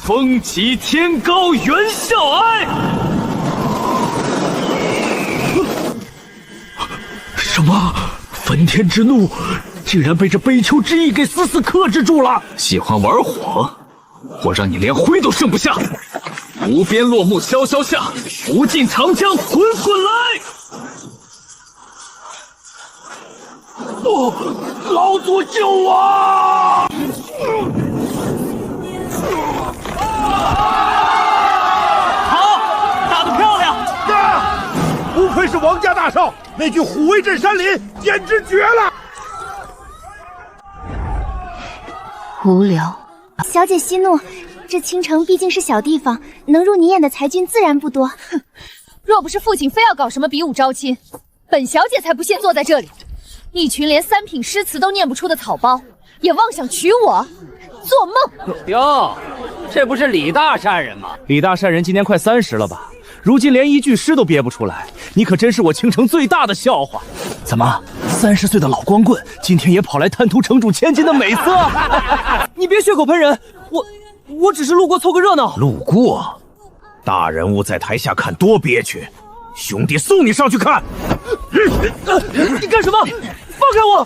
风急天高猿啸哀。什么？焚天之怒竟然被这悲秋之意给死死克制住了！喜欢玩火，我让你连灰都剩不下！无边落木萧萧下，无尽长江滚滚来！哦，老祖救我！好，打得漂亮！不愧是王家大少，那句虎威震山林简直绝了！无聊。小姐息怒，这青城毕竟是小地方，能入你眼的才俊自然不多。哼，若不是父亲非要搞什么比武招亲，本小姐才不屑坐在这里。一群连3品诗词都念不出的草包，也妄想娶我，做梦！哟，这不是李大善人吗？李大善人今年快30了吧？如今连一句诗都憋不出来，你可真是我青城最大的笑话。怎么，30岁的老光棍今天也跑来贪图城主千金的美色？你别血口喷人，我只是路过凑个热闹。路过，大人物在台下看多憋屈，兄弟送你上去看。你干什么？放开我！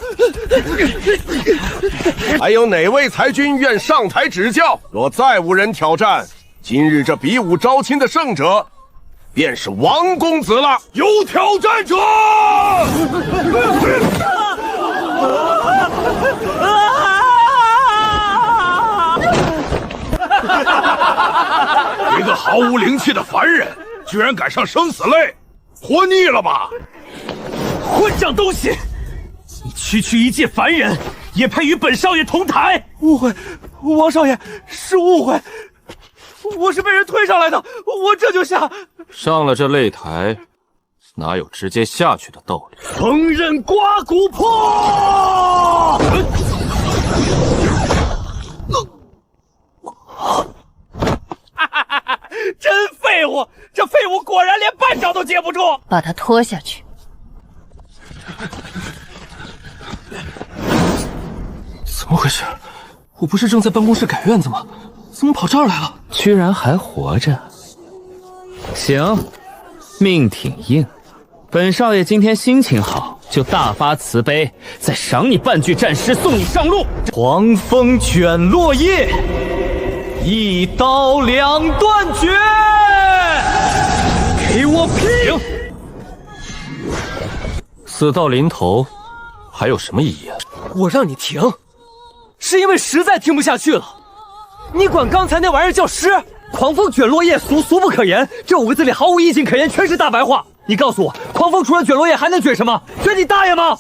还有哪位才君愿上台指教？若再无人挑战，今日这比武招亲的胜者便是王公子了。有挑战者！一个毫无灵气的凡人，居然敢上生死擂，活腻了吧？混账东西！你区一介凡人，也配与本少爷同台？误会，王少爷是误会，我是被人推上来的，我这就下。上了这擂台，哪有直接下去的道理？横刃刮骨破！真废物！这废物果然连半招都接不住。把他拖下去。怎么回事？我不是正在办公室改院子吗？怎么跑这儿来了？居然还活着！行，命挺硬。本少爷今天心情好，就大发慈悲，再赏你半句战诗，送你上路。狂风卷落叶，一刀2断绝！给我拼！死到临头，还有什么意义啊？我让你停，是因为实在听不下去了。你管刚才那玩意儿叫诗？狂风卷落叶，俗不可言。这5个字里毫无意境可言，全是大白话。你告诉我，狂风除了卷落叶还能卷什么？卷你大爷吗？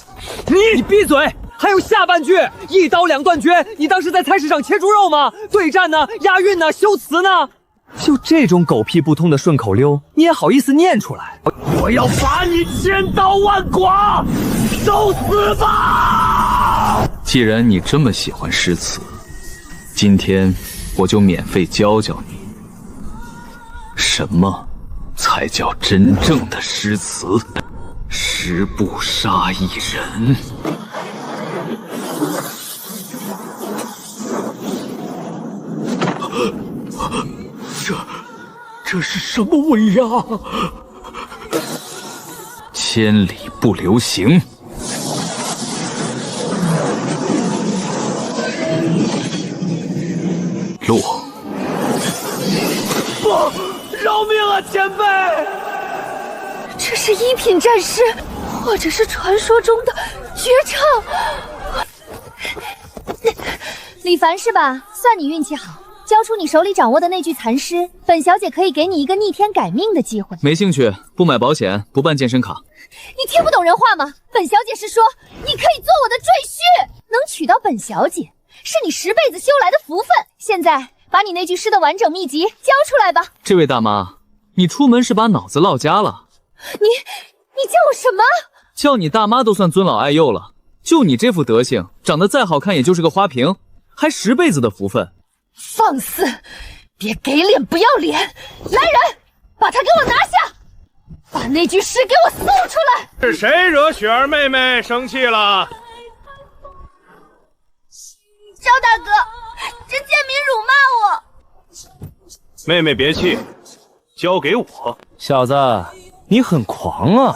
你闭嘴！还有下半句，一刀2断绝。你当时在菜市场切猪肉吗？对战呢？押韵呢？修辞呢？就这种狗屁不通的顺口溜，你也好意思念出来？我要把你千刀万剐，受死吧！既然你这么喜欢诗词，今天我就免费教教你，什么才叫真正的诗词。十步杀一人。这是什么威压？千里不留行。落。不，饶命啊，前辈！这是1品战诗，或者是传说中的绝唱。李凡是吧？算你运气好。交出你手里掌握的那句残诗，本小姐可以给你一个逆天改命的机会。没兴趣，不买保险，不办健身卡。你听不懂人话吗？本小姐是说，你可以做我的赘婿，能娶到本小姐，是你10辈子修来的福分。现在把你那句诗的完整秘籍交出来吧。这位大妈，你出门是把脑子落家了？你叫我什么？叫你大妈都算尊老爱幼了。就你这副德行，长得再好看也就是个花瓶，还10辈子的福分。放肆！别给脸不要脸！来人，把他给我拿下！把那句诗给我送出来！是谁惹雪儿妹妹生气了？萧大哥，这贱民辱骂我！妹妹别气，交给我。小子，你很狂啊！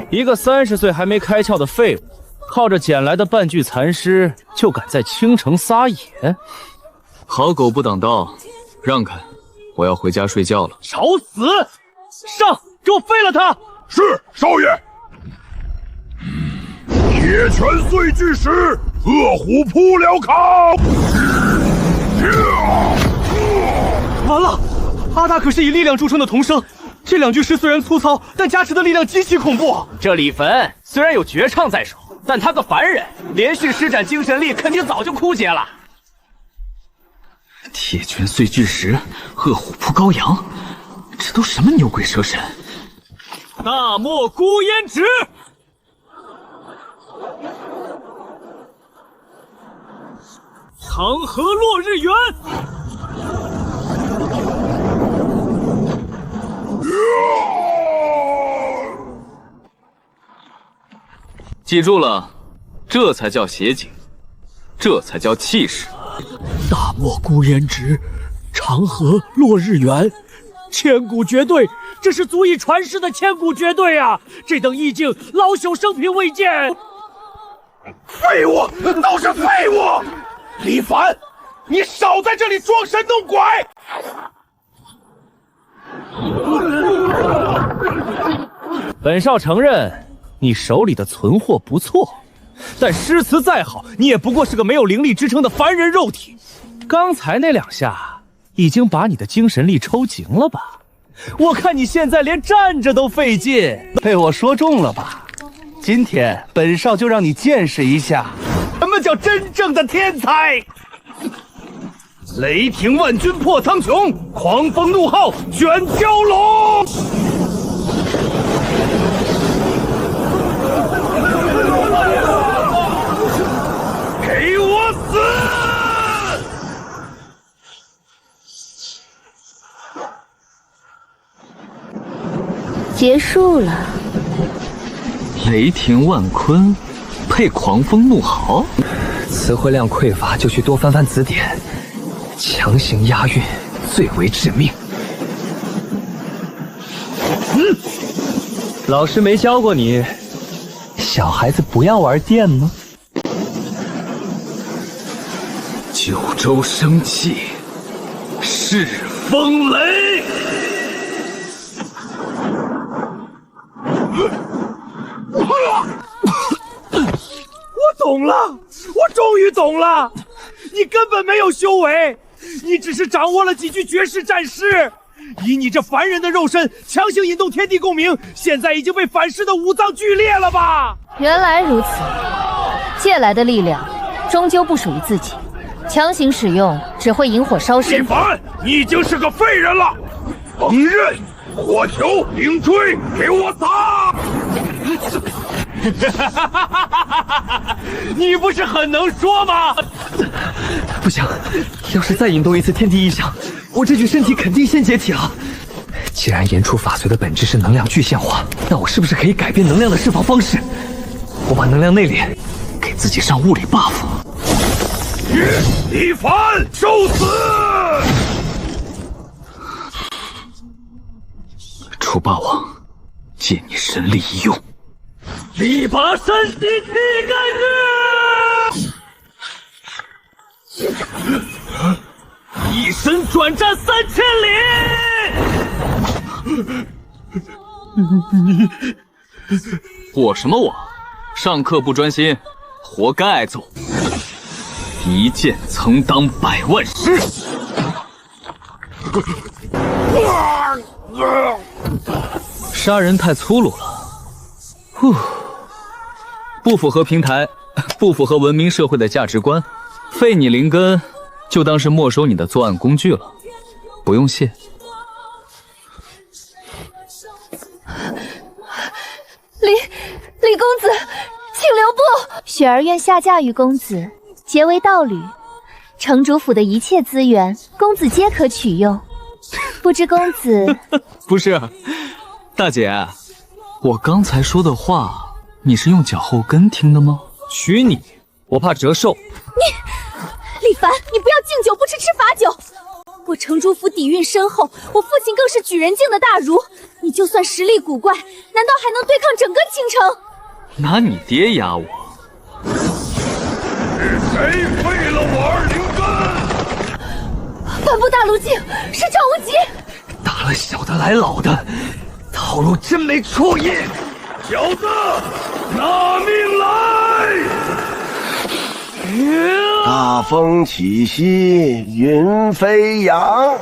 一个30岁还没开窍的废物，靠着捡来的半具残尸，就敢在青城撒野？好狗不挡道，让开，我要回家睡觉了。找死！上，给我废了他！是，少爷。铁拳碎巨石，恶虎扑辽康。完了，阿大可是以力量著称的童生，这2具尸虽然粗糙，但加持的力量极其恐怖。这李坟虽然有绝唱在手，但他个凡人，连续施展精神力，肯定早就枯竭了。铁拳碎巨石，恶虎扑羔羊，这都什么牛鬼蛇神？大漠孤烟直，长河落日圆。记住了，这才叫写景，这才叫气势。大漠孤烟直，长河落日圆，千古绝对，这是足以传世的千古绝对啊！这等意境，老朽生平未见。废物，都是废物！李凡，你少在这里装神弄鬼！本少承认，你手里的存货不错，但诗词再好，你也不过是个没有灵力支撑的凡人肉体。刚才那2下，已经把你的精神力抽尽了吧？我看你现在连站着都费劲，被我说中了吧？今天本少就让你见识一下，什么叫真正的天才！雷霆万钧破苍穹，狂风怒号卷蛟龙。给我死！结束了。雷霆万钧，配狂风怒号。词汇量匮乏，就去多翻翻词典，强行押韵最为致命。老师没教过你，小孩子不要玩电吗？九州生气，势风雷。我懂了，我终于懂了，你根本没有修为，你只是掌握了几句绝世战诗，以你这凡人的肉身强行引动天地共鸣，现在已经被反噬的五脏俱裂了吧？原来如此，借来的力量终究不属于自己，强行使用只会引火烧身。李凡，你已经是个废人了！锋刃、火球、灵锥，给我打！你不是很能说吗？不行，要是再引动一次天地异象，我这具身体肯定先解体了。既然言出法随的本质是能量具现化，那我是不是可以改变能量的释放方式？我把能量内敛，给自己上物理 buff。李凡，受死！楚霸王，借你神力一用。力拔山兮气盖世，一身转战3000里。我什么我？上课不专心，活该挨揍！一剑曾当100万师。杀人太粗鲁了，不符合平台，不符合文明社会的价值观，废你灵根，就当是没收你的作案工具了，不用谢。李公子，请留步。雪儿愿下嫁与公子，结为道侣。城主府的一切资源，公子皆可取用。不知公子不是，大姐，我刚才说的话，你是用脚后跟听的吗？娶你，我怕折寿。李凡，你不要敬酒不吃吃罚酒。我程朱府底蕴深厚，我父亲更是举人境的大儒，你就算实力古怪，难道还能对抗整个倾城？拿你爹压我？是谁废了我二灵根？半步大路径是赵无极。打了小的来老的，套路真没出息。小子，拿命来！大风起兮云飞扬。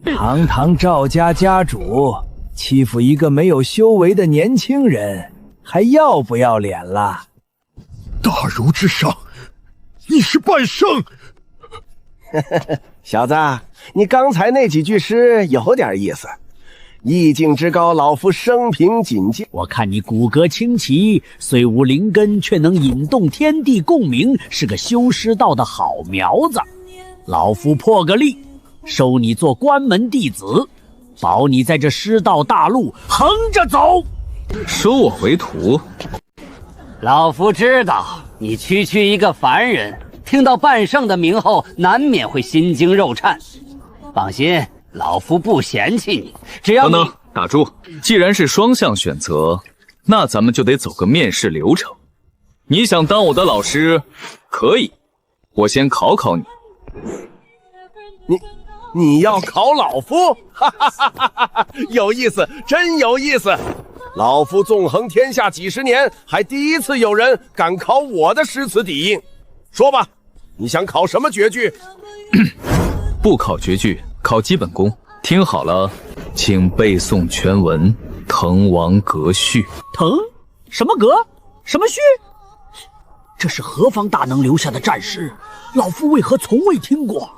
堂堂赵家家主欺负一个没有修为的年轻人，还要不要脸了？大儒之上，你是半圣。小子，你刚才那几句诗有点意思。意境之高，老夫生平仅见。我看你骨骼清奇，虽无灵根，却能引动天地共鸣，是个修师道的好苗子。老夫破个例，收你做关门弟子，保你在这师道大路横着走。收我为徒？老夫知道你区区一个凡人，听到半圣的名后，难免会心惊肉颤。放心，老夫不嫌弃你，只要你……等等，打住！既然是双向选择，那咱们就得走个面试流程。你想当我的老师，可以，我先考考你。你要考老夫？哈哈哈哈哈！有意思，真有意思！老夫纵横天下几十年，还第一次有人敢考我的诗词底蕴。说吧，你想考什么绝句？不考绝句，考基本功。听好了，请背诵全文《滕王阁序》。滕？什么阁？什么序？这是何方大能留下的战诗？老夫为何从未听过？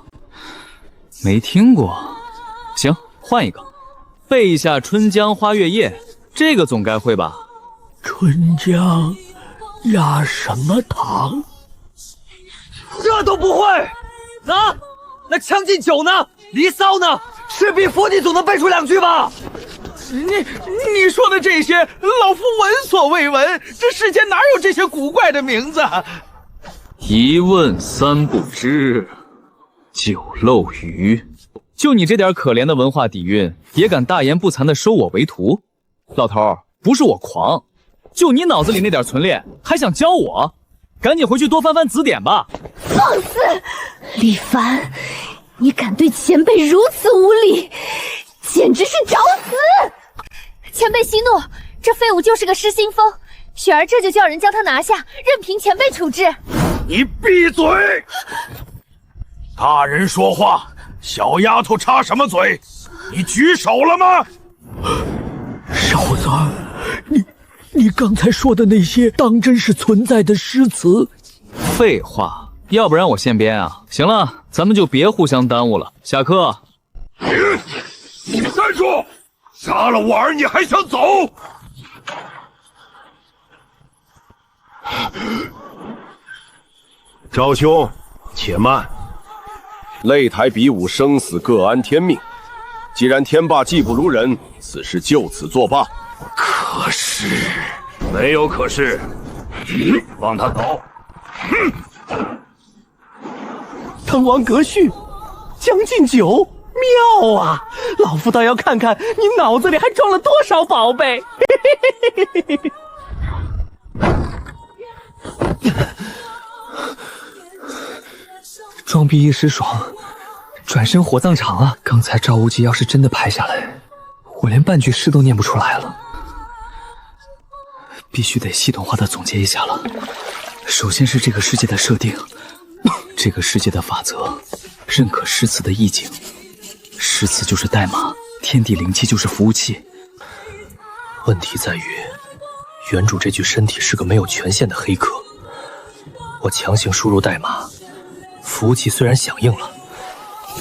没听过？行，换一个，背一下《春江花月夜》，这个总该会吧？春江压什么糖？这都不会？那《将进酒》呢？《离骚》呢？《赤壁赋》你总能背出2句吧？你说的这些，老夫闻所未闻。这世间哪有这些古怪的名字？一问三不知，酒漏鱼。就你这点可怜的文化底蕴，也敢大言不惭地收我为徒？老头，不是我狂，就你脑子里那点存练，还想教我？赶紧回去多翻翻字典吧。放肆！李凡，你敢对前辈如此无礼，简直是找死！前辈息怒，这废物就是个失心疯，雪儿这就叫人将他拿下，任凭前辈处置。你闭嘴！大人说话，小丫头插什么嘴？你举手了吗？少子，你刚才说的那些，当真是存在的诗词？废话，要不然我现编啊。行了，咱们就别互相耽误了，下课。你站住！杀了我儿，你还想走？赵兄，且慢。擂台比武，生死各安天命。既然天霸技不如人，此事就此作罢。可是，没有可是，放他走。滕王阁序，将进酒，妙啊！老夫倒要看看你脑子里还装了多少宝贝。装逼一时爽，转身火葬场啊！刚才赵无极要是真的拍下来，我连半句诗都念不出来了。必须得系统化的总结一下了。首先是这个世界的设定，这个世界的法则，认可诗词的意境。诗词就是代码，天地灵气就是服务器。问题在于，原主这具身体是个没有权限的黑客。我强行输入代码，服务器虽然响应了，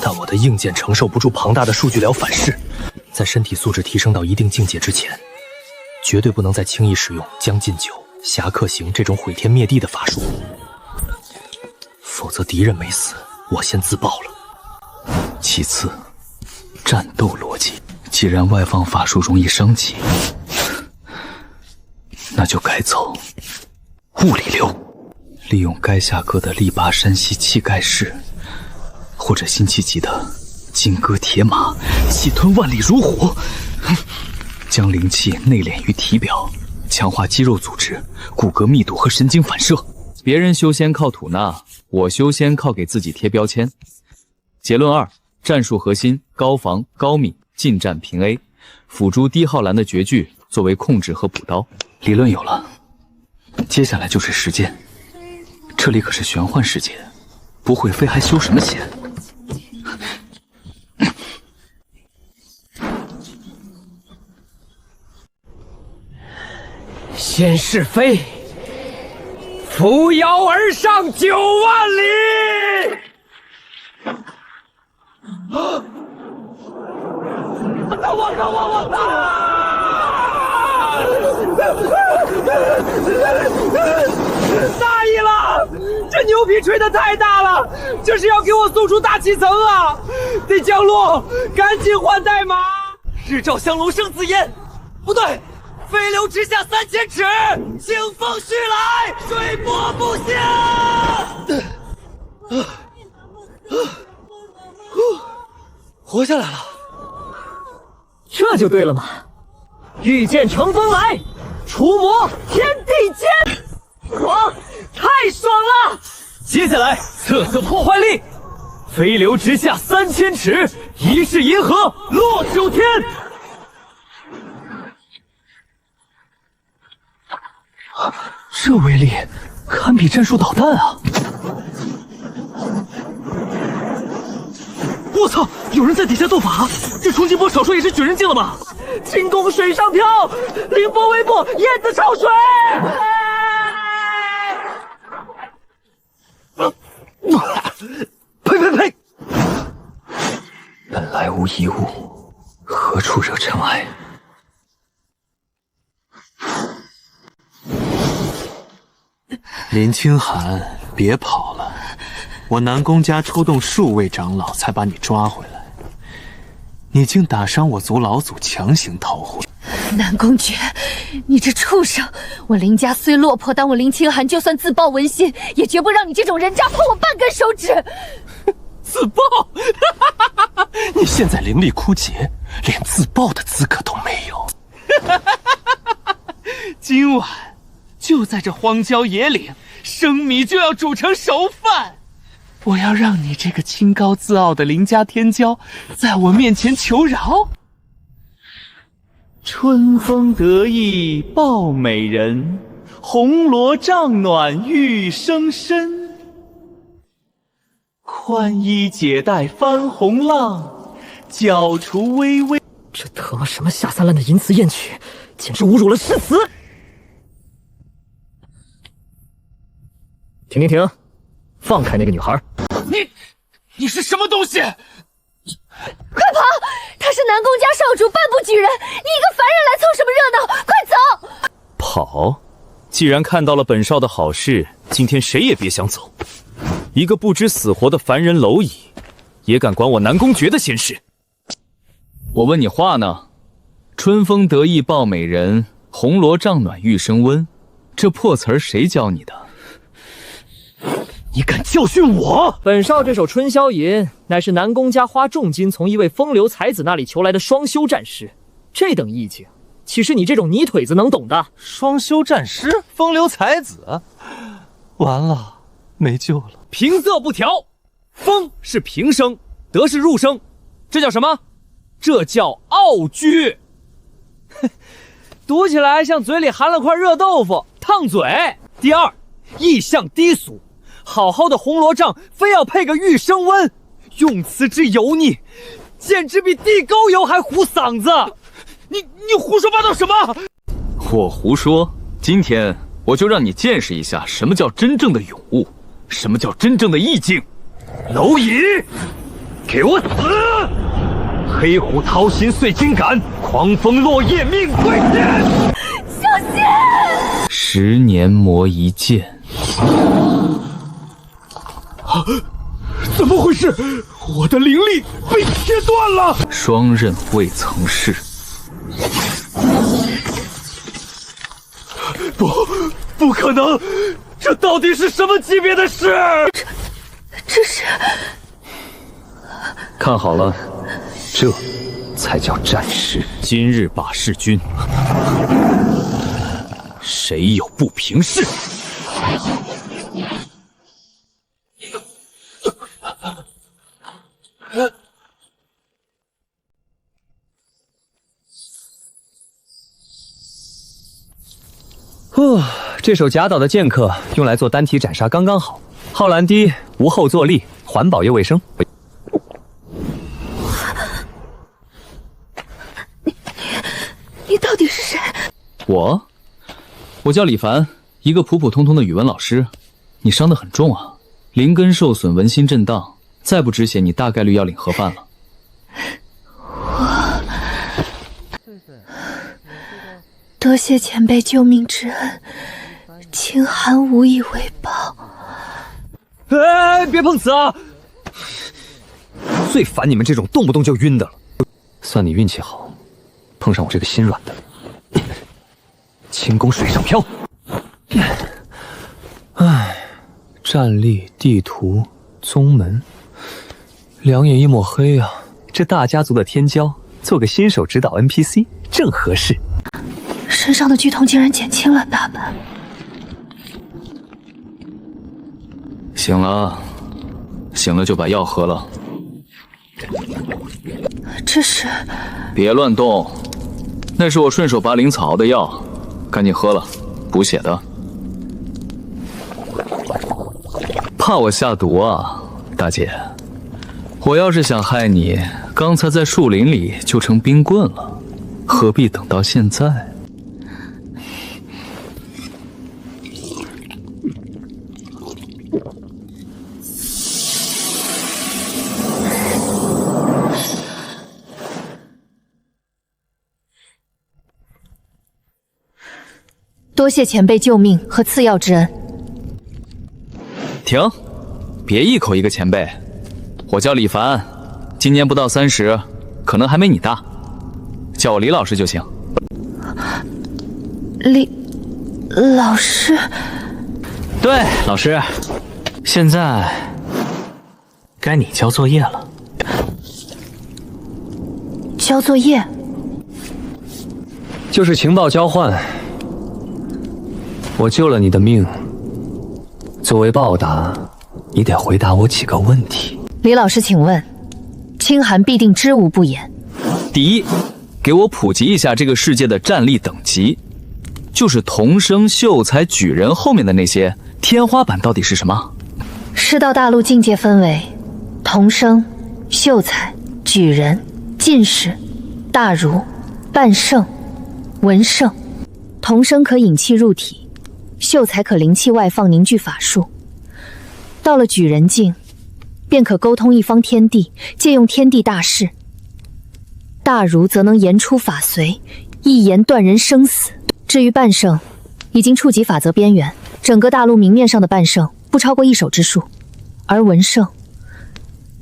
但我的硬件承受不住庞大的数据流反噬。在身体素质提升到一定境界之前，绝对不能再轻易使用将进酒、侠客行这种毁天灭地的法术，否则敌人没死，我先自爆了。其次，战斗逻辑，既然外放法术容易伤己，那就改走物理流，利用垓下阁的力拔山兮气盖世，或者辛弃疾的金戈铁马，气吞万里如虎，将灵气内敛于体表，强化肌肉组织、骨骼密度和神经反射。别人修仙靠吐纳，我修仙靠给自己贴标签。结论2：战术核心高防高敏，近战平 A， 辅助低浩然的绝句作为控制和补刀。理论有了，接下来就是实践。这里可是玄幻世界，不会飞还修什么仙？先是飞，扶摇而上9万里。我大意了，这牛皮吹得太大了，这是要给我送出大气层啊！得降落，赶紧换代码。日照香炉生紫烟，不对，飞流直下3000尺，清风徐来，水波不兴。活下来了，这就对了嘛！御剑乘风来，除魔天地间，哇，太爽了！接下来测测破坏力，飞流直下3000尺，一世银河落9天。这威力堪比战术导弹啊！我操！有人在底下斗法，这冲击波少说也是举人境了吧？轻功水上漂，凌波微步，燕子超水。呸！本来无一物，何处惹尘埃？林清寒，别跑了！我南宫家出动数位长老才把你抓回来，你竟打伤我族老祖，强行逃回。南宫诀，你这畜生！我林家虽落魄，但我林清寒就算自报文心，也绝不让你这种人渣碰我半根手指。自爆？你现在灵力枯竭，连自爆的资格都没有。今晚就在这荒郊野岭，生米就要煮成熟饭。我要让你这个清高自傲的林家天骄，在我面前求饶。春风得意抱美人，红罗帐暖玉生身。宽衣解带翻红浪，角除微微。这他妈什么下三滥的淫词艳曲，简直侮辱了诗词！停！放开那个女孩！你是什么东西？快跑！他是南宫家少主，半步举人，你一个凡人来凑什么热闹？快走！跑！既然看到了本少的好事，今天谁也别想走。一个不知死活的凡人蝼蚁，也敢管我南宫诀的闲事？我问你话呢？春风得意抱美人，红罗帐暖玉生温，这破词儿谁教你的？你敢教训我？本少这首《春宵吟》乃是南宫家花重金从一位风流才子那里求来的双修战诗，这等意境，岂是你这种泥腿子能懂的？双修战诗，风流才子，完了，没救了。平仄不调，风是平声，得是入声，这叫什么？这叫傲居。读起来像嘴里含了块热豆腐，烫嘴。第二，意象低俗。好好的红罗帐，非要配个玉生温，用词之油腻，简直比地沟油还糊嗓子。你胡说八道什么？我胡说？今天我就让你见识一下什么叫真正的咏物，什么叫真正的意境。蝼蚁，给我死！黑虎掏心碎筋肝，狂风落叶命归天。小心！10年磨一剑。怎么回事？我的灵力被切断了。双刃未曾试。不可能！这到底是什么级别的事？这是看好了，这才叫战士。今日把弑君，谁有不平事？这手贾岛的剑客用来做单体斩杀刚刚好，耗蓝低，无后坐力，环保又卫生。你到底是谁？我叫李凡，一个普普通通的语文老师。你伤得很重啊，灵根受损，纹心震荡，再不止血，你大概率要领盒饭了。多谢前辈救命之恩，清寒无以为报。哎，别碰瓷啊！最烦你们这种动不动就晕的了。算你运气好，碰上我这个心软的。轻功水上漂。唉，战力、地图、宗门，两眼一抹黑啊！这大家族的天骄，做个新手指导 NPC 正合适。身上的剧痛竟然减轻了大半。醒了，醒了就把药喝了。这是？别乱动，那是我顺手拔灵草熬的药，赶紧喝了，补血的。怕我下毒啊，大姐？我要是想害你，刚才在树林里就成冰棍了，何必等到现在？多谢前辈救命和赐药之恩。停，别一口一个前辈。我叫李凡，今年不到30，可能还没你大，叫我李老师就行。李老师？对，老师。现在该你交作业了。交作业？就是情报交换。我救了你的命，作为报答，你得回答我几个问题。李老师，请问，清寒必定知无不言。第一，给我普及一下这个世界的战力等级，就是童生、秀才、举人后面的那些天花板到底是什么？世道大陆境界分为童生、秀才、举人、进士、大儒、半圣、文圣。童生可引气入体，秀才可灵气外放凝聚法术，到了举人境，便可沟通一方天地，借用天地大势。大儒则能言出法随，一言断人生死。至于半圣，已经触及法则边缘，整个大陆明面上的半圣不超过一手之数，而文圣，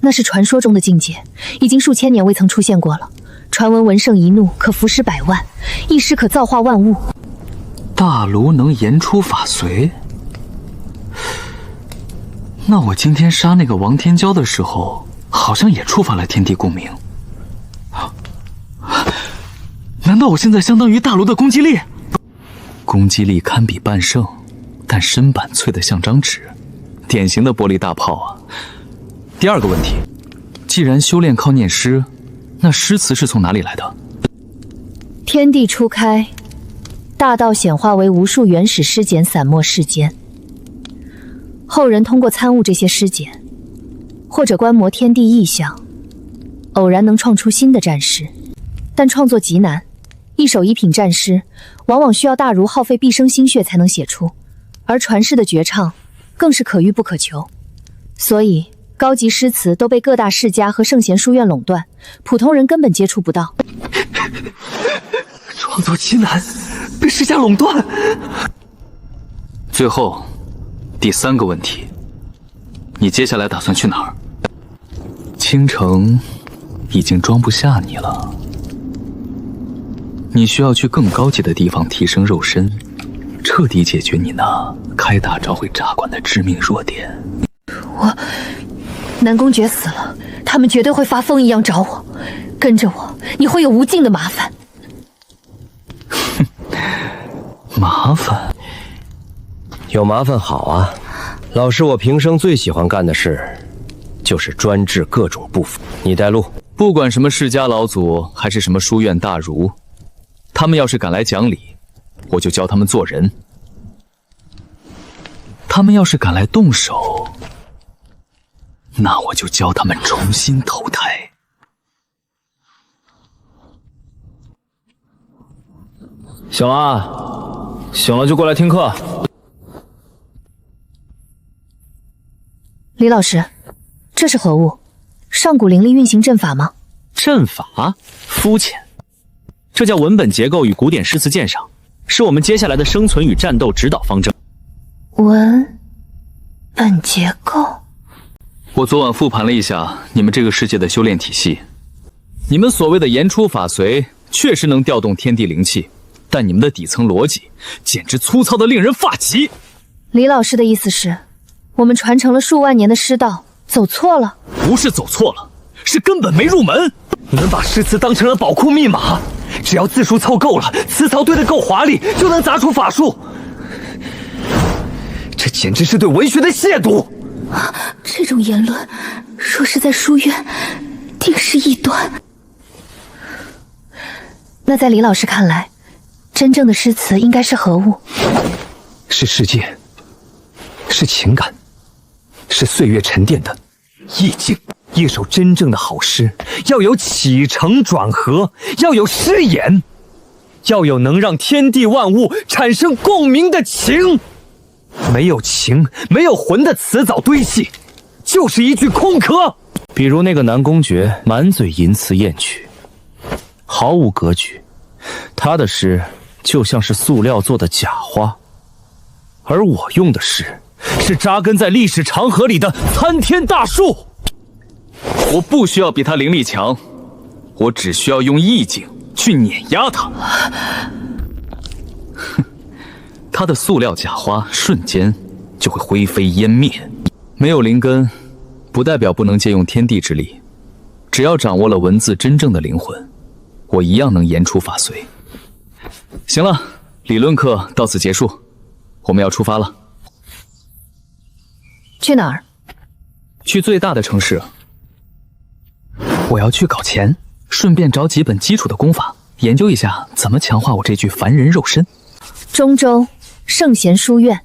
那是传说中的境界，已经数千年未曾出现过了。传闻文圣一怒可伏尸100万，一尸可造化万物。大儒能言出法随，那我今天杀那个王天骄的时候，好像也触发了天地共鸣。难道我现在相当于大儒的攻击力？攻击力堪比半圣，但身板脆得像张纸，典型的玻璃大炮啊。第二个问题，既然修炼靠念诗，那诗词是从哪里来的？天地初开，大道显化为无数原始诗简散没世间，后人通过参悟这些诗简，或者观摩天地异象，偶然能创出新的战诗，但创作极难，一首一品战诗往往需要大儒耗费毕生心血才能写出，而传世的绝唱更是可遇不可求，所以高级诗词都被各大世家和圣贤书院垄断，普通人根本接触不到。创作极难，被世家垄断。最后，第3个问题，你接下来打算去哪儿？青城已经装不下你了，你需要去更高级的地方提升肉身，彻底解决你那开大招会炸馆的致命弱点。南宫爵死了，他们绝对会发疯一样找我。跟着我，你会有无尽的麻烦。哼，麻烦？有麻烦好啊。老师，我平生最喜欢干的事，就是专治各种不服。你带路。不管什么释迦老祖，还是什么书院大儒，他们要是敢来讲理，我就教他们做人；他们要是敢来动手，那我就教他们重新投胎。醒了啊，醒了就过来听课。李老师，这是何物？上古灵力运行阵法吗？阵法？肤浅。这叫文本结构与古典诗词鉴赏，是我们接下来的生存与战斗指导方针。文本结构？我昨晚复盘了一下你们这个世界的修炼体系，你们所谓的言出法随，确实能调动天地灵气，但你们的底层逻辑简直粗糙的令人发急。李老师的意思是，我们传承了数万年的师道走错了？不是走错了，是根本没入门。你们把诗词当成了宝库密码，只要字数凑够了，词槽堆得够华丽，就能砸出法术。这简直是对文学的亵渎！这种言论，若是在书院，定是异端。那在李老师看来，真正的诗词应该是何物？是世界，是情感，是岁月沉淀的意境。一首真正的好诗，要有起承转合，要有诗眼，要有能让天地万物产生共鸣的情。没有情，没有魂的词藻堆砌，就是一句空壳。比如那个南宫诀，满嘴淫词艳曲，毫无格局。他的诗就像是塑料做的假花，而我用的诗是扎根在历史长河里的参天大树。我不需要比他灵力强，我只需要用意境去碾压他。哼，他的塑料假花瞬间就会灰飞烟灭。没有灵根，不代表不能借用天地之力。只要掌握了文字真正的灵魂，我一样能言出法随。行了，理论课到此结束，我们要出发了。去哪儿？去最大的城市。我要去搞钱，顺便找几本基础的功法，研究一下怎么强化我这具凡人肉身。中州圣贤书院，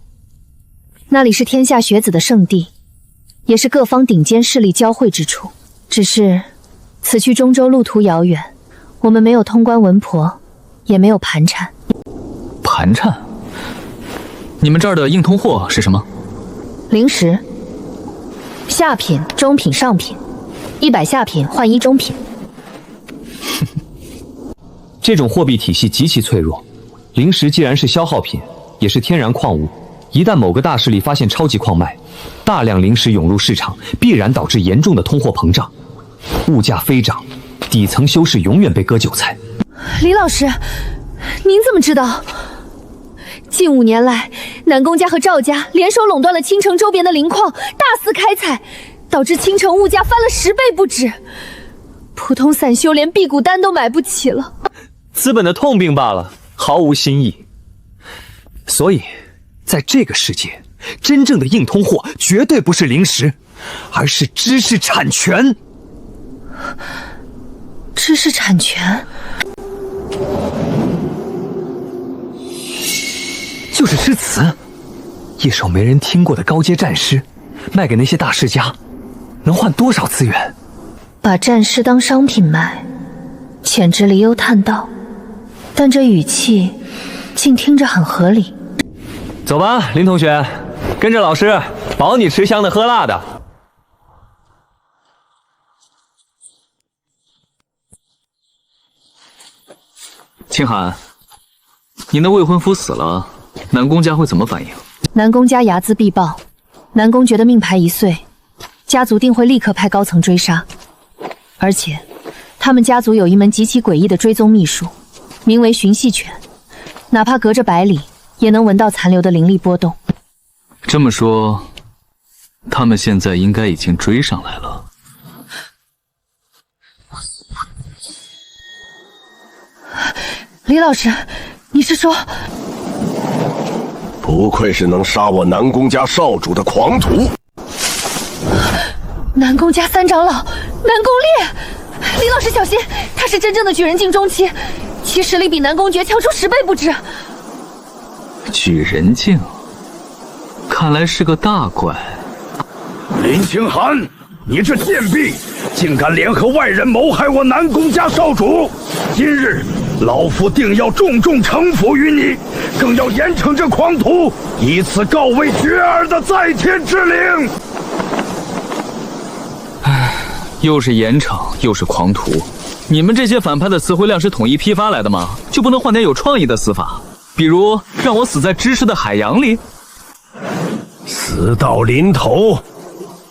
那里是天下学子的圣地，也是各方顶尖势力交汇之处。只是此去中州路途遥远，我们没有通关文婆，也没有盘缠。盘缠？你们这儿的硬通货是什么？灵石，下品、中品、上品，100下品换1中品。这种货币体系极其脆弱，灵石既然是消耗品，也是天然矿物，一旦某个大势力发现超级矿脉，大量灵石涌入市场，必然导致严重的通货膨胀，物价飞涨，底层修士永远被割韭菜。李老师，您怎么知道？近5年来，南宫家和赵家联手垄断了青城周边的灵矿，大肆开采，导致青城物价翻了10倍不止，普通散修连辟谷丹都买不起了。资本的痛病罢了，毫无新意。所以，在这个世界，真正的硬通货绝对不是灵石，而是知识产权。知识产权？就是诗词，一首没人听过的高阶战诗，卖给那些大世家，能换多少资源？把战诗当商品卖，简直离忧叹道。但这语气，竟听着很合理。走吧，林同学，跟着老师，保你吃香的喝辣的。清寒，您的未婚夫死了，南宫家会怎么反应？南宫家睚眦必报，南宫觉得命牌一碎，家族定会立刻派高层追杀。而且，他们家族有一门极其诡异的追踪秘术，名为寻系犬，哪怕隔着100里，也能闻到残留的灵力波动。这么说，他们现在应该已经追上来了。李老师，你是说？不愧是能杀我南宫家少主的狂徒！南宫家三长老，南宫烈，李老师小心，他是真正的举人境中期，其实力比南宫诀强出10倍不止。举人境，看来是个大怪。林清寒，你这贱婢，竟敢联合外人谋害我南宫家少主！今日老夫定要重重惩罚于你，更要严惩这狂徒，以此告慰绝儿的在天之灵。又是严惩，又是狂徒，你们这些反派的词汇量是统一批发来的吗？就不能换点有创意的死法？比如让我死在知识的海洋里？死到临头，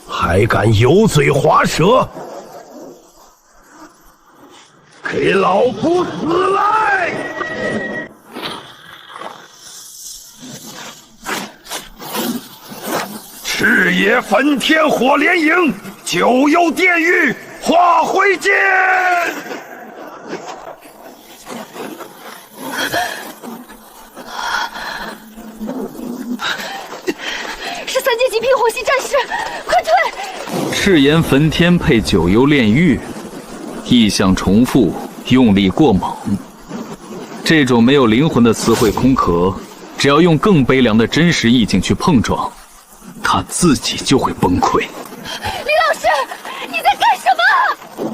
还敢油嘴滑舌？给老夫死来！赤野焚天火莲营，九幽殿狱化灰烬。是3阶极品火系战士，快退！赤炎焚天配九幽炼狱，意象重复，用力过猛。这种没有灵魂的词汇空壳，只要用更悲凉的真实意境去碰撞，他自己就会崩溃。李老师，你在干什么？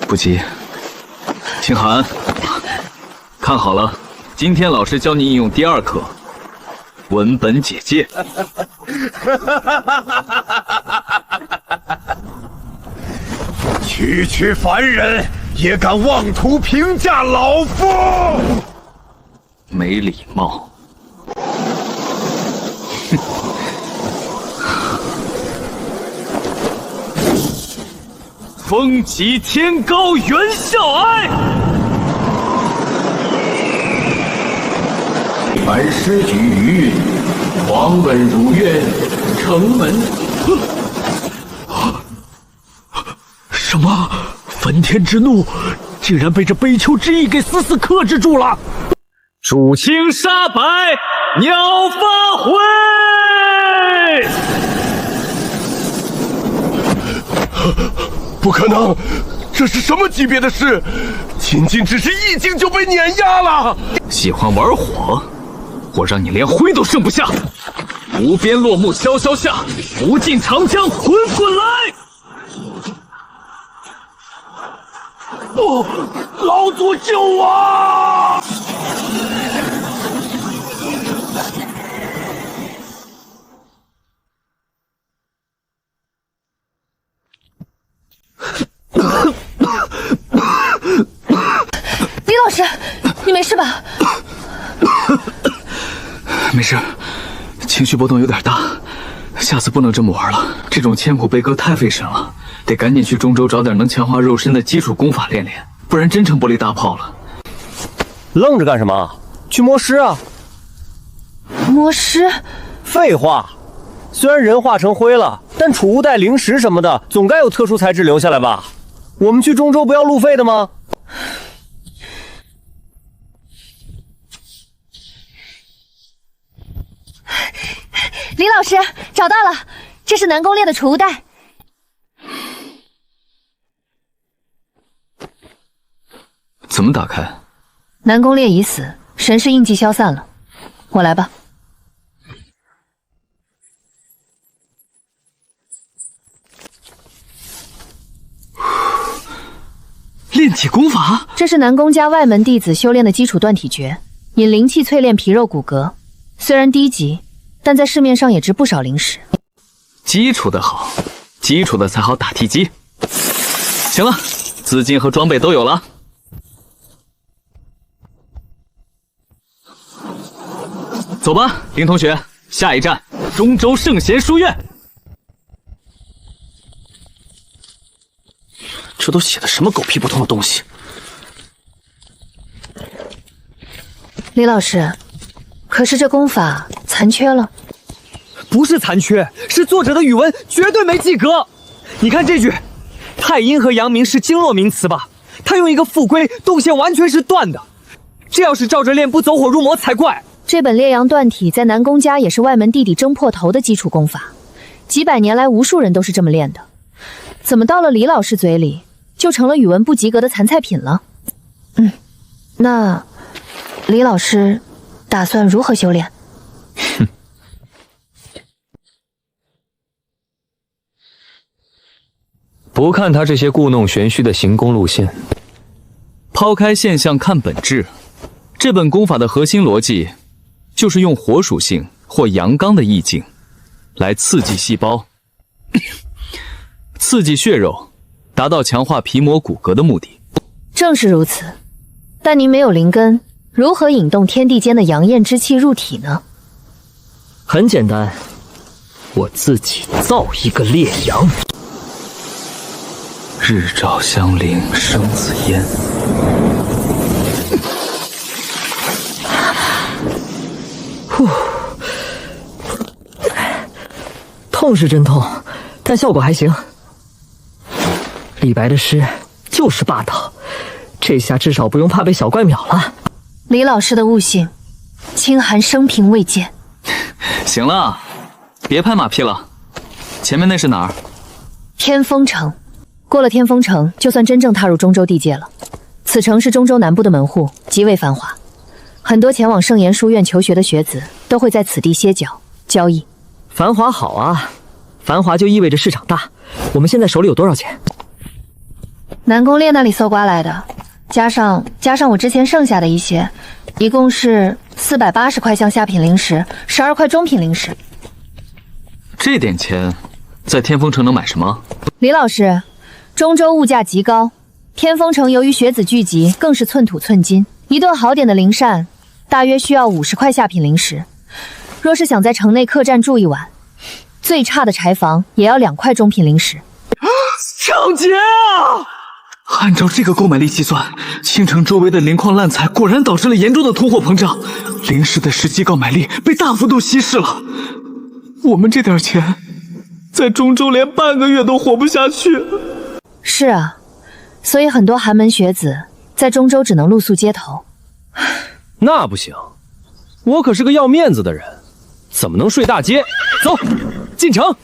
不急，清寒，看好了，今天老师教你应用第2课文本解戒。区凡人也敢妄图评价老夫，没礼貌。风急天高猿啸哀，凡师举于皇本如愿，城门。什么？焚天之怒竟然被这悲秋之意给死死克制住了！主清杀白，鸟发灰。不可能，这是什么级别的事？仅仅只是意境就被碾压了。喜欢玩火，我让你连灰都剩不下。无边落木萧萧下，无尽长江滚滚来。不，老祖救我！李老师，你没事吧？没事，情绪波动有点大，下次不能这么玩了。这种千古悲歌太费神了，得赶紧去中州找点能强化肉身的基础功法练练，不然真成玻璃大炮了。愣着干什么？去摸尸啊！摸尸？废话，虽然人化成灰了，但储物袋、灵石什么的，总该有特殊材质留下来吧？我们去中州不要路费的吗？李老师，找到了，这是南宫烈的储物袋。怎么打开？南宫烈已死，神识印记消散了，我来吧。炼体功法，这是南宫家外门弟子修炼的基础断体诀，引灵气淬炼皮肉骨骼，虽然低级，但在市面上也值不少灵石。基础的好，基础的才好打地基。行了，资金和装备都有了。走吧，林同学，下一站中州圣贤书院。这都写的什么狗屁不通的东西？李老师，可是这功法残缺了。不是残缺，是作者的语文绝对没及格。你看这句，太阴和阳明是经络名词吧？他用一个副龟，动线完全是断的。这要是照着练，不走火入魔才怪。这本烈阳断体在南宫家也是外门弟弟争破头的基础功法，几百年来无数人都是这么练的。怎么到了李老师嘴里，就成了语文不及格的残菜品了？那李老师打算如何修炼？哼。不看他这些故弄玄虚的行功路线，抛开现象看本质，这本功法的核心逻辑就是用火属性或阳刚的意境来刺激细胞，刺激血肉，达到强化皮膜骨骼的目的。正是如此，但您没有灵根，如何引动天地间的阳焰之气入体呢？很简单，我自己造一个烈阳。日照香菱生紫烟。痛是真痛，但效果还行。李白的诗就是霸道，这下至少不用怕被小怪秒了。李老师的悟性，清寒生平未见。行了，别拍马屁了。前面那是哪儿？天风城。过了天风城，就算真正踏入中州地界了。此城是中州南部的门户，极为繁华，很多前往圣言书院求学的学子都会在此地歇脚交易。繁华好啊，繁华就意味着市场大。我们现在手里有多少钱？南宫烈那里搜刮来的，加上我之前剩下的一些，一共是480块项下品灵石，12块中品灵石。这点钱，在天风城能买什么？李老师，中州物价极高，天风城由于学子聚集，更是寸土寸金。一顿好点的灵膳，大约需要50块下品灵石。若是想在城内客栈住一晚，最差的柴房也要2块中品灵石。抢劫啊！按照这个购买力计算，青城周围的灵矿滥采果然导致了严重的通货膨胀，灵石的实际购买力被大幅度稀释了。我们这点钱，在中州连半个月都活不下去。是啊，所以很多寒门学子在中州只能露宿街头。那不行，我可是个要面子的人，怎么能睡大街？走，进城。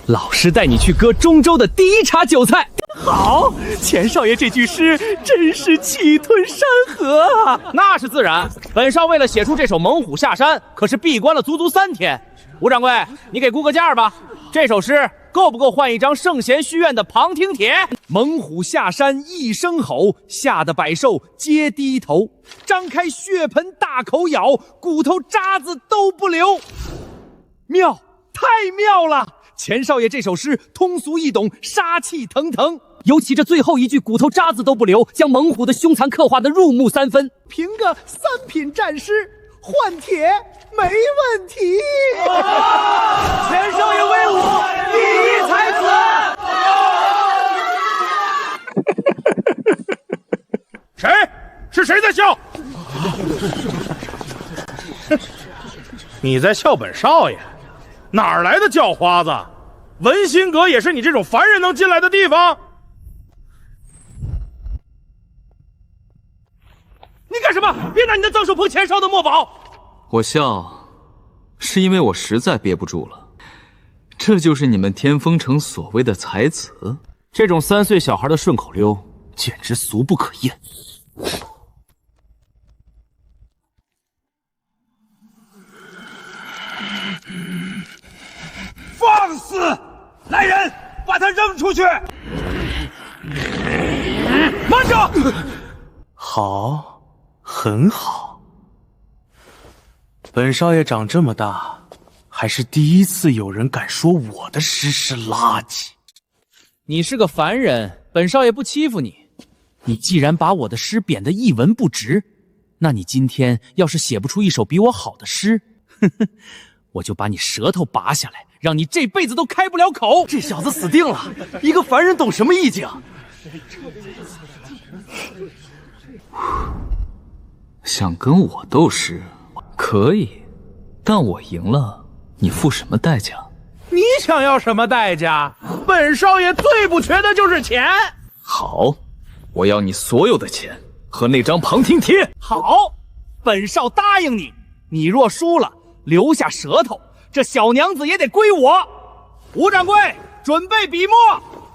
老师带你去割中州的第一茬韭菜。好，钱少爷这句诗真是气吞山河啊！那是自然，本少为了写出这首《猛虎下山》，可是闭关了足足3天。吴掌柜，你给估个价吧，这首诗够不够换一张圣贤书院的旁听帖？猛虎下山一声吼，吓得百兽皆低头，张开血盆大口咬，骨头渣子都不留。妙，太妙了！钱少爷这首诗通俗易懂，杀气腾腾，尤其这最后一句骨头渣子都不留，将猛虎的凶残刻画得入木3分。凭个3品战诗换帖没问题。钱少爷威武，第一才子。谁？是谁在笑？你在笑本少爷？哪儿来的叫花子？文心阁也是你这种凡人能进来的地方？你干什么？别拿你的脏手碰钱少的墨宝！我笑，是因为我实在憋不住了。这就是你们天风城所谓的才子？这种3岁小孩的顺口溜，简直俗不可厌。放肆！来人，把他扔出去！慢着！好，很好。本少爷长这么大，还是第一次有人敢说我的诗是垃圾。你是个凡人，本少爷不欺负你。你既然把我的诗贬得一文不值，那你今天要是写不出一首比我好的诗，我就把你舌头拔下来，让你这辈子都开不了口。这小子死定了！一个凡人懂什么意境？想跟我斗诗，可以，但我赢了，你付什么代价？你想要什么代价？本少爷最不缺的就是钱。好，我要你所有的钱和那张旁听帖。好，本少答应你。你若输了，留下舌头，这小娘子也得归我。吴掌柜，准备笔墨。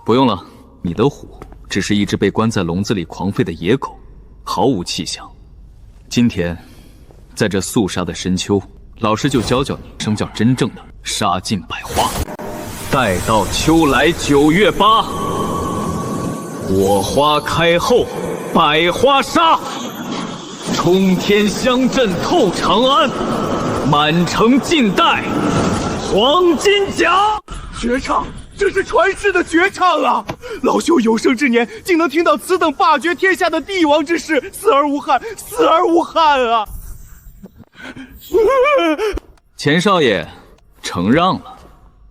不用了，你的虎只是一只被关在笼子里狂吠的野狗，毫无气象。今天，在这肃杀的深秋，老师就教教你什么叫真正的杀尽百花。待到秋来9月8，我花开后，百花杀，冲天香阵透长安，满城尽带黄金甲。绝唱，这是传世的绝唱啊！老朽有生之年竟能听到此等霸绝天下的帝王之事，死而无憾，死而无憾啊！钱少爷，承让了。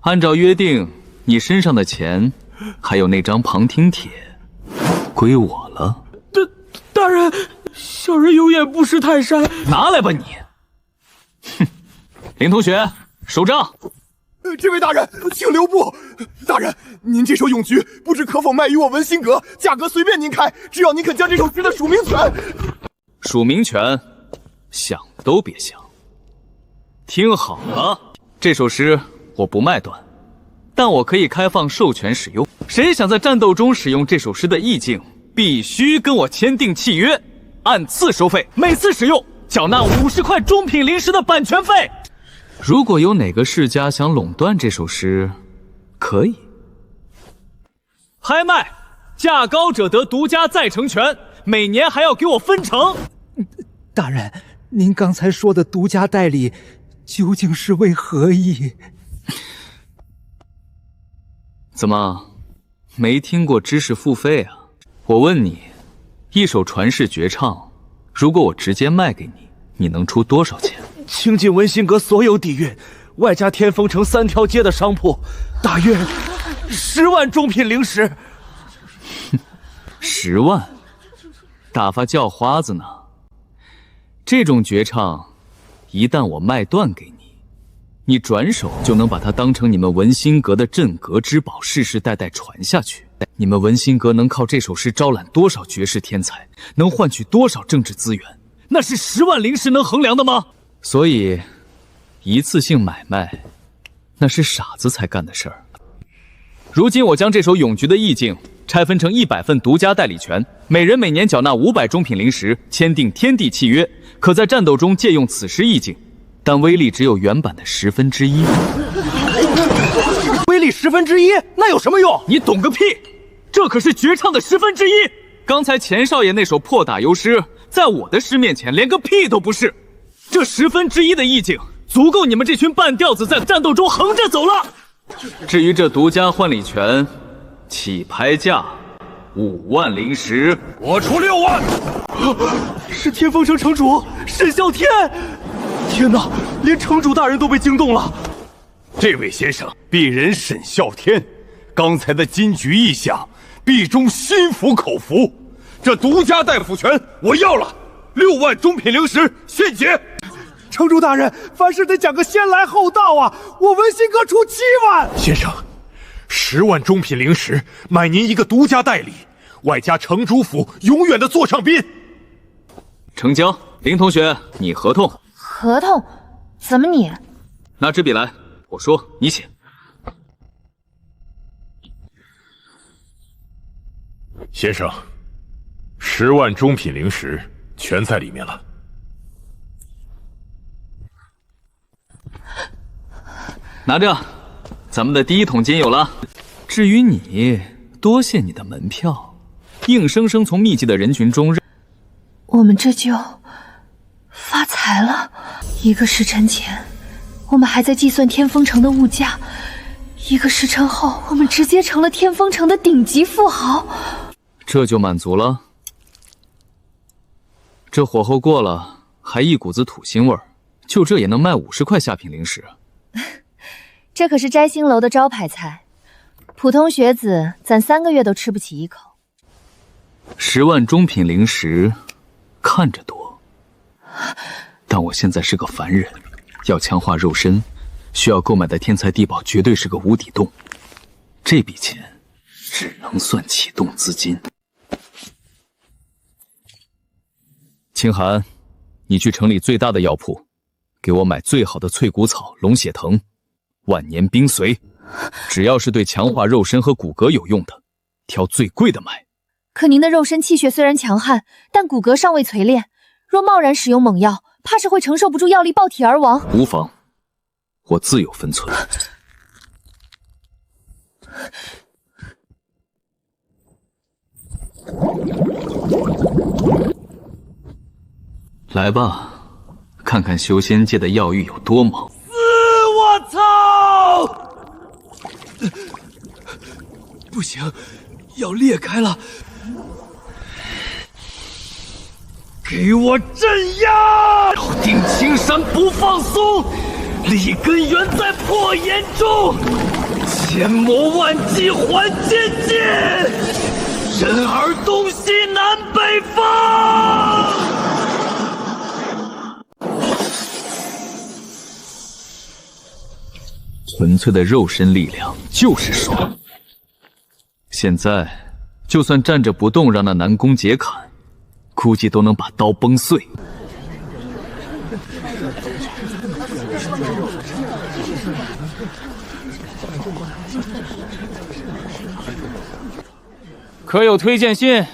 按照约定，你身上的钱，还有那张旁听帖，归我了。大人，小人有眼不识泰山。拿来吧你！哼，林同学，收账。这位大人，请留步。大人，您这首咏菊不知可否卖与我文心阁，价格随便您开，只要您肯将这首诗的署名权。署名权，想都别想。听好了，这首诗我不卖断，但我可以开放授权使用。谁想在战斗中使用这首诗的意境，必须跟我签订契约，按次收费，每次使用缴纳50块中品灵石的版权费。如果有哪个世家想垄断这首诗，可以拍卖，价高者得独家再成权，每年还要给我分成。大人，您刚才说的独家代理究竟是为何意？怎么，没听过知识付费啊？我问你，一首传世绝唱，如果我直接卖给你，你能出多少钱？倾尽文心阁所有底蕴，外加天风城3条街的商铺，大约10万中品灵石。10万？打发叫花子呢？这种绝唱，一旦我卖断给你，你转手就能把它当成你们文心阁的镇阁之宝，世世代代传下去。你们文心阁能靠这首诗招揽多少绝世天才，能换取多少政治资源？那是10万灵石能衡量的吗？所以，一次性买卖，那是傻子才干的事儿。如今我将这首咏菊的意境拆分成100份独家代理权，每人每年缴纳500中品灵石，签订天地契约，可在战斗中借用此诗意境，但威力只有原版的1/10。威力1/10，那有什么用？你懂个屁！这可是绝唱的1/10。刚才钱少爷那首破打油诗，在我的诗面前连个屁都不是。这1/10的意境，足够你们这群半吊子在战斗中横着走了。至于这独家换礼权，起拍价5万灵石，我出6万。是天风城城主沈啸天！天哪，连城主大人都被惊动了。这位先生，鄙人沈啸天，刚才的金菊意象，必中心服口服。这独家代辅权我要了，6万中品灵石现结。城主大人，凡事得讲个先来后到啊！我文心阁出7万。先生，10万中品灵石买您一个独家代理，外加城主府永远的座上宾。成交。林同学，你合同？合同？怎么你？拿支笔来，我说你写。先生，10万中品灵石全在里面了。拿着，咱们的第1桶金有了。至于你，多谢你的门票，硬生生从密集的人群中我们这就发财了。1个时辰前，我们还在计算天风城的物价；1个时辰后，我们直接成了天风城的顶级富豪。这就满足了？这火候过了，还一股子土腥味儿，就这也能卖50块下品灵石？这可是摘星楼的招牌菜，普通学子攒3个月都吃不起1口。10万中品灵石，看着多，但我现在是个凡人，要强化肉身，需要购买的天材地宝绝对是个无底洞。这笔钱只能算启动资金。清寒，你去城里最大的药铺，给我买最好的脆骨草、龙血藤、万年冰髓，只要是对强化肉身和骨骼有用的，挑最贵的买。可您的肉身气血虽然强悍，但骨骼尚未锤炼，若贸然使用猛药，怕是会承受不住药力爆体而亡。无妨，我自有分寸。来吧，看看修仙界的药域有多猛。我操！不行，要裂开了！给我镇压！咬定青山不放松，立根源在破岩中，千磨万击还渐进，人而东西南北方。纯粹的肉身力量就是爽。现在，就算站着不动，让那南宫截砍，估计都能把刀崩碎。可有推荐信？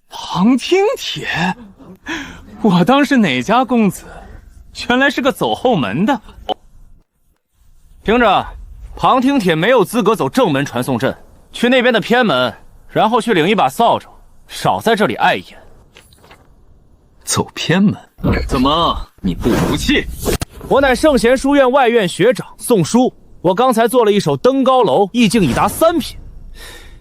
旁听帖，我当是哪家公子，原来是个走后门的。听着，旁听帖没有资格走正门传送阵，去那边的偏门，然后去领一把扫帚，少在这里碍眼。走偏门？怎么，你不服气？我乃圣贤书院外院学长宋书，我刚才做了一首登高楼，意境已达3品。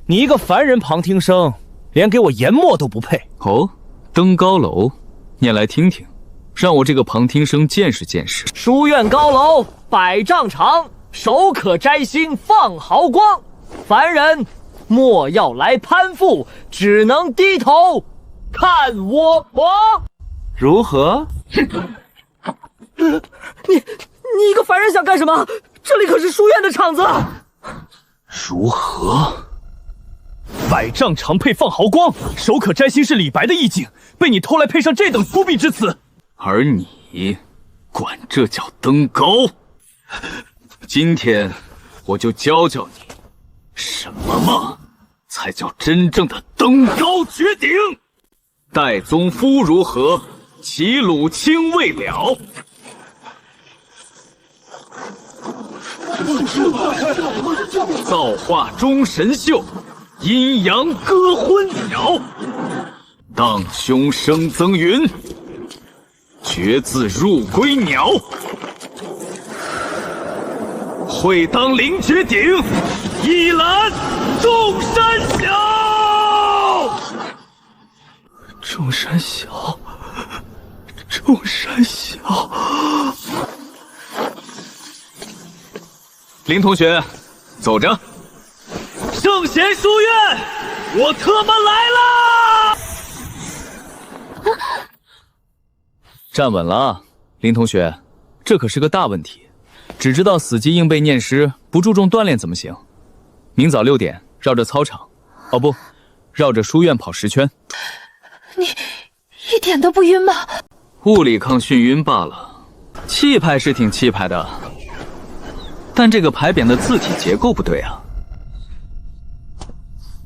你一个凡人旁听生，连给我研墨都不配。哦，登高楼，念来听听，让我这个旁听生见识见识。书院高楼100丈长，手可摘星放毫光。凡人莫要来攀附，只能低头看我狂。如何？你一个凡人想干什么？这里可是书院的场子。如何？100丈长配放毫光，手可摘星是李白的意境，被你偷来配上这等粗鄙之词。而你管这叫登高？今天我就教教你，什么才叫真正的登高绝顶。戴宗夫如何？齐鲁青未了。造化钟神秀，阴阳割昏鸟。荡胸生增云，决眦入归鸟。会当凌绝顶，一览众山小。众山小，众山小。林同学，走着。圣贤书院，我特么来啦！站稳了，林同学，这可是个大问题。只知道死记硬背念诗，不注重锻炼怎么行？明早6点，绕着操场，哦不，绕着书院跑10圈。你一点都不晕吗？物理抗眩晕罢了，气派是挺气派的，但这个牌匾的字体结构不对啊。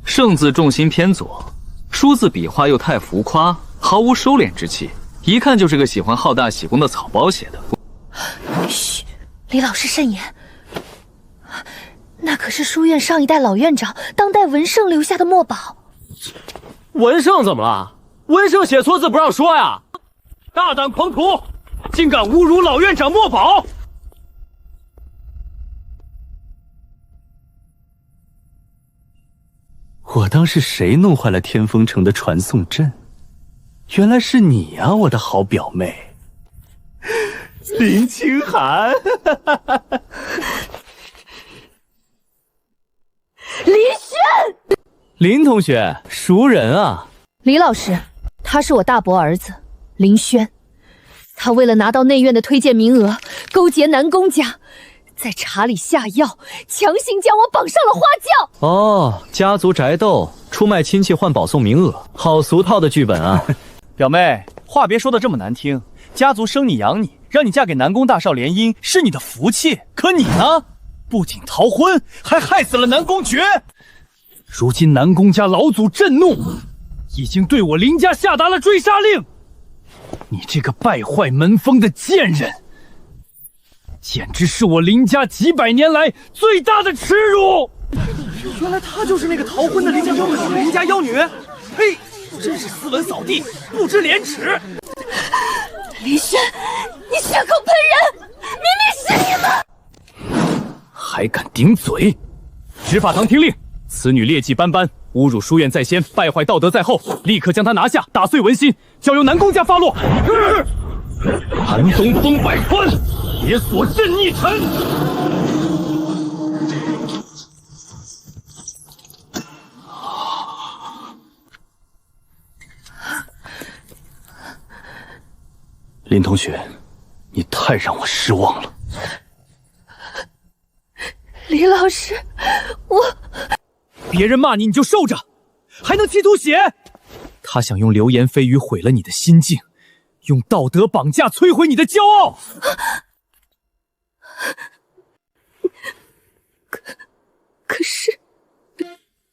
圣字重心偏左，书字笔画又太浮夸，毫无收敛之气，一看就是个喜欢好大喜功的草包写的。嘘，李老师慎言，那可是书院上一代老院长当代文圣留下的墨宝。文圣怎么了？文圣写错字不让说呀！大胆狂徒，竟敢侮辱老院长墨宝！我当是谁弄坏了天风城的传送阵？原来是你啊，我的好表妹，林清寒。林轩，林同学，熟人啊。李老师，他是我大伯儿子林轩，他为了拿到内院的推荐名额，勾结南宫家，在茶里下药，强行将我绑上了花轿。哦，家族宅斗，出卖亲戚换保送名额，好俗套的剧本啊！表妹，话别说的这么难听，家族生你养你，让你嫁给南宫大少联姻是你的福气，可你呢？不仅逃婚，还害死了南宫爵。如今南宫家老祖震怒，已经对我林家下达了追杀令。你这个败坏门风的贱人，简直是我林家几百年来最大的耻辱！原来她就是那个逃婚的林家妖女。呸！真是斯文扫地，不知廉耻！林轩，你血口喷人，明明是你们！还敢顶嘴！执法堂听令，此女劣迹斑斑，侮辱书院在先，败坏道德在后，立刻将她拿下，打碎文心，交由南宫家发落。寒东风百川，铁锁镇逆臣。林同学，你太让我失望了。李老师，别人骂你你就受着，还能企图写？他想用流言蜚语毁了你的心境，用道德绑架摧毁你的骄傲。可是，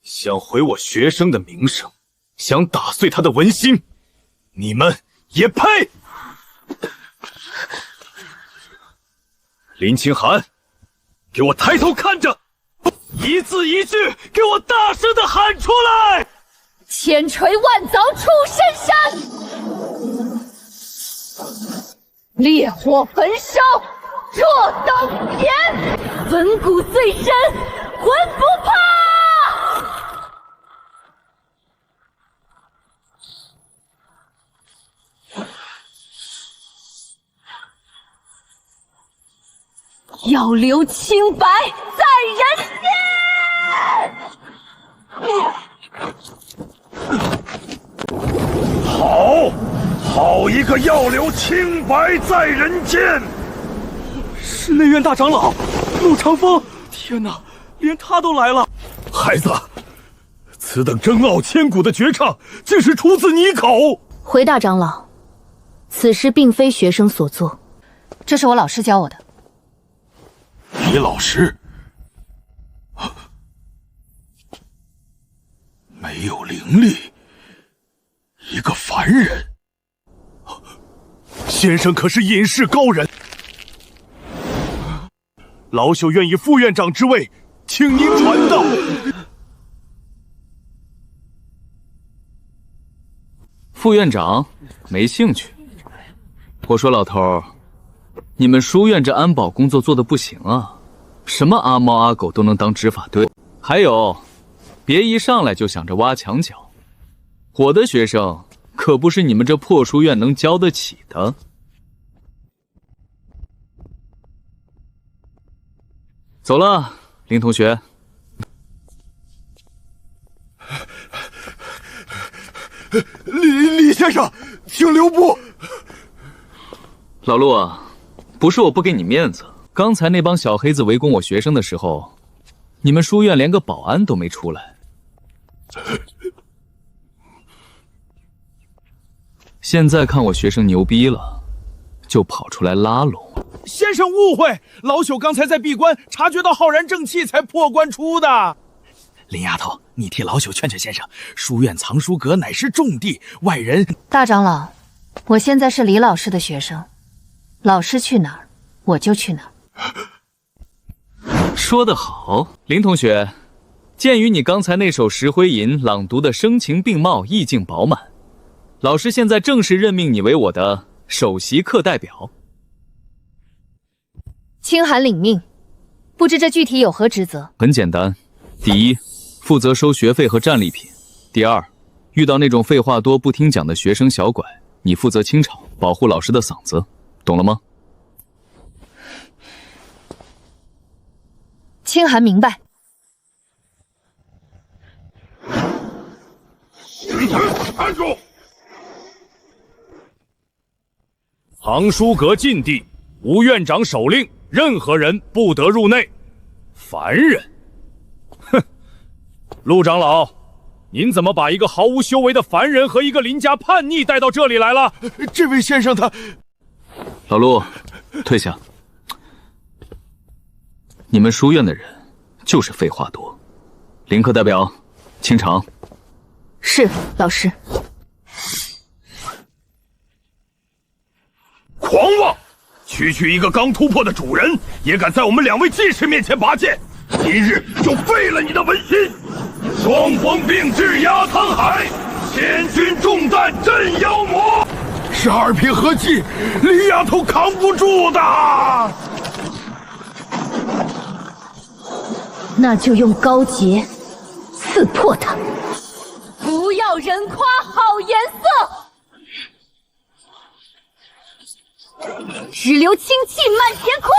想毁我学生的名声，想打碎他的文心，你们也配？林清寒，给我抬头看着，一字一句给我大声的喊出来！千锤万凿出深山，烈火焚烧这等天，文骨最深魂不怕。要留清白在人间。好一个要留清白在人间！是内院大长老陆长风，天哪，连他都来了！孩子，此等争傲千古的绝唱，竟是出自你口！回大长老，此诗并非学生所作，这是我老师教我的。李老师没有灵力，一个凡人。先生可是隐士高人，老朽愿以副院长之位，请您传道。副院长没兴趣。我说老头，你们书院这安保工作做得不行啊，什么阿猫阿狗都能当执法队。还有，别一上来就想着挖墙脚，我的学生可不是你们这破书院能教得起的。走了，林同学。李先生，请留步。老陆啊，不是我不给你面子，刚才那帮小黑子围攻我学生的时候，你们书院连个保安都没出来。现在看我学生牛逼了，就跑出来拉拢。先生误会，老朽刚才在闭关察觉到浩然正气，才破关出的。林丫头，你替老朽劝劝先生，书院藏书阁乃是重地，外人。大长老，我现在是李老师的学生，老师去哪儿，我就去哪儿。说得好，林同学，鉴于你刚才那首《石灰吟》朗读的声情并茂，意境饱满，老师现在正式任命你为我的首席课代表。清寒领命，不知这具体有何职责？很简单，第一，负责收学费和战利品；第二，遇到那种废话多不听讲的学生小拐，你负责清场，保护老师的嗓子，懂了吗？清寒明白。站住！藏书阁禁地，吴院长手令，任何人不得入内。凡人，哼！陆长老，您怎么把一个毫无修为的凡人和一个邻家叛逆带到这里来了？这位先生他……老陆，退下。你们书院的人就是废话多。林课代表，清场。是，老师。狂妄！区一个刚突破的主人，也敢在我们2位技师面前拔剑，今日就废了你的文心！双方并峙压沧海，千军重担镇妖魔。12品合气，李丫头扛不住的。那就用高洁刺破他。不要人夸好颜色，只留清气满乾坤。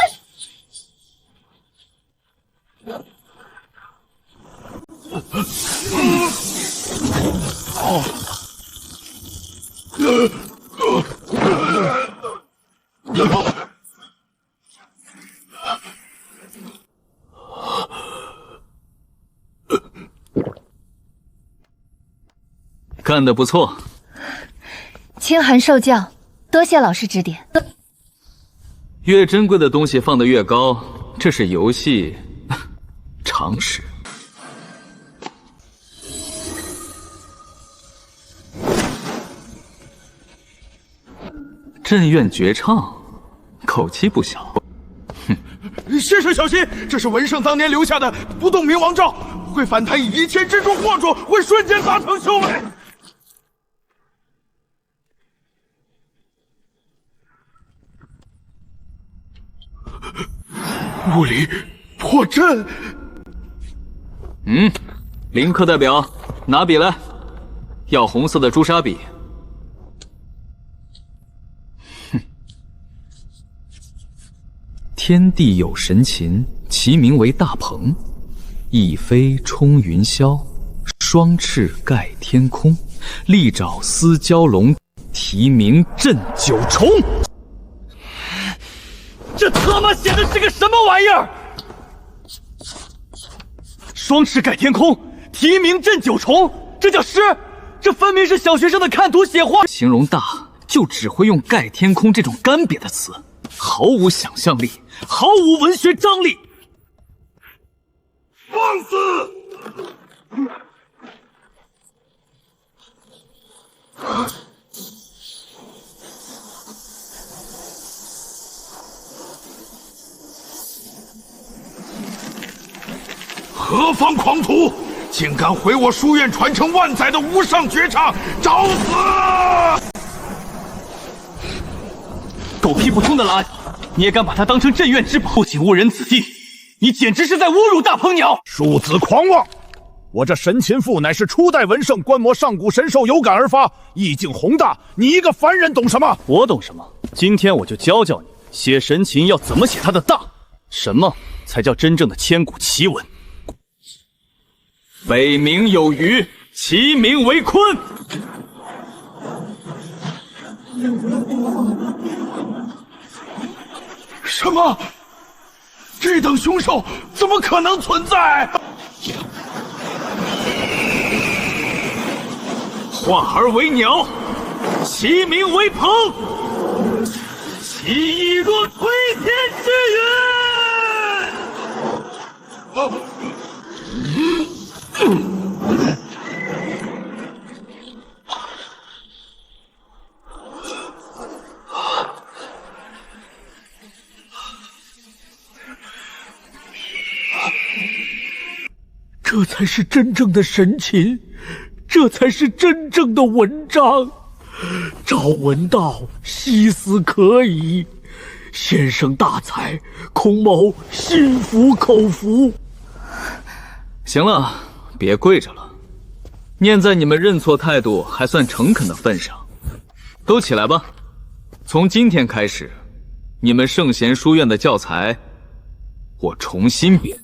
干得不错，清寒受教，多谢老师指点。越珍贵的东西放得越高，这是游戏常识。镇院绝唱，口气不小。先生小心，这是文胜当年留下的不动明王诏，会反弹以1000之中惑住，会瞬间达成修为。物理破阵。林课代表，拿笔来，要红色的朱砂笔。天地有神禽，其名为大鹏。一飞冲云霄，双翅盖天空。利爪撕蛟龙，啼鸣震九重。这他妈写的是个什么玩意儿？双翅盖天空，啼鸣震九重，这叫诗？这分明是小学生的看图写画。形容大，就只会用盖天空这种干瘪的词，毫无想象力，毫无文学张力。放肆！何方狂徒，竟敢毁我书院传承万载的无上绝唱，找死！狗屁不通的垃圾，你也敢把它当成镇院之宝？不仅误人子弟，你简直是在侮辱大鹏鸟！庶子狂妄！我这神禽赋乃是初代文圣观摩上古神兽有感而发，意境宏大，你一个凡人懂什么？我懂什么？今天我就教教你，写神禽要怎么写它的大，什么才叫真正的千古奇文。北冥有鱼，其名为鲲。什么？这等凶兽怎么可能存在？化而为鸟，其名为鹏。其翼若推天之云。这才是真正的神禽，这才是真正的文章。朝闻道，夕死可矣。先生大才，孔某心服口服。行了，别跪着了，念在你们认错态度还算诚恳的份上，都起来吧。从今天开始，你们圣贤书院的教材，我重新编。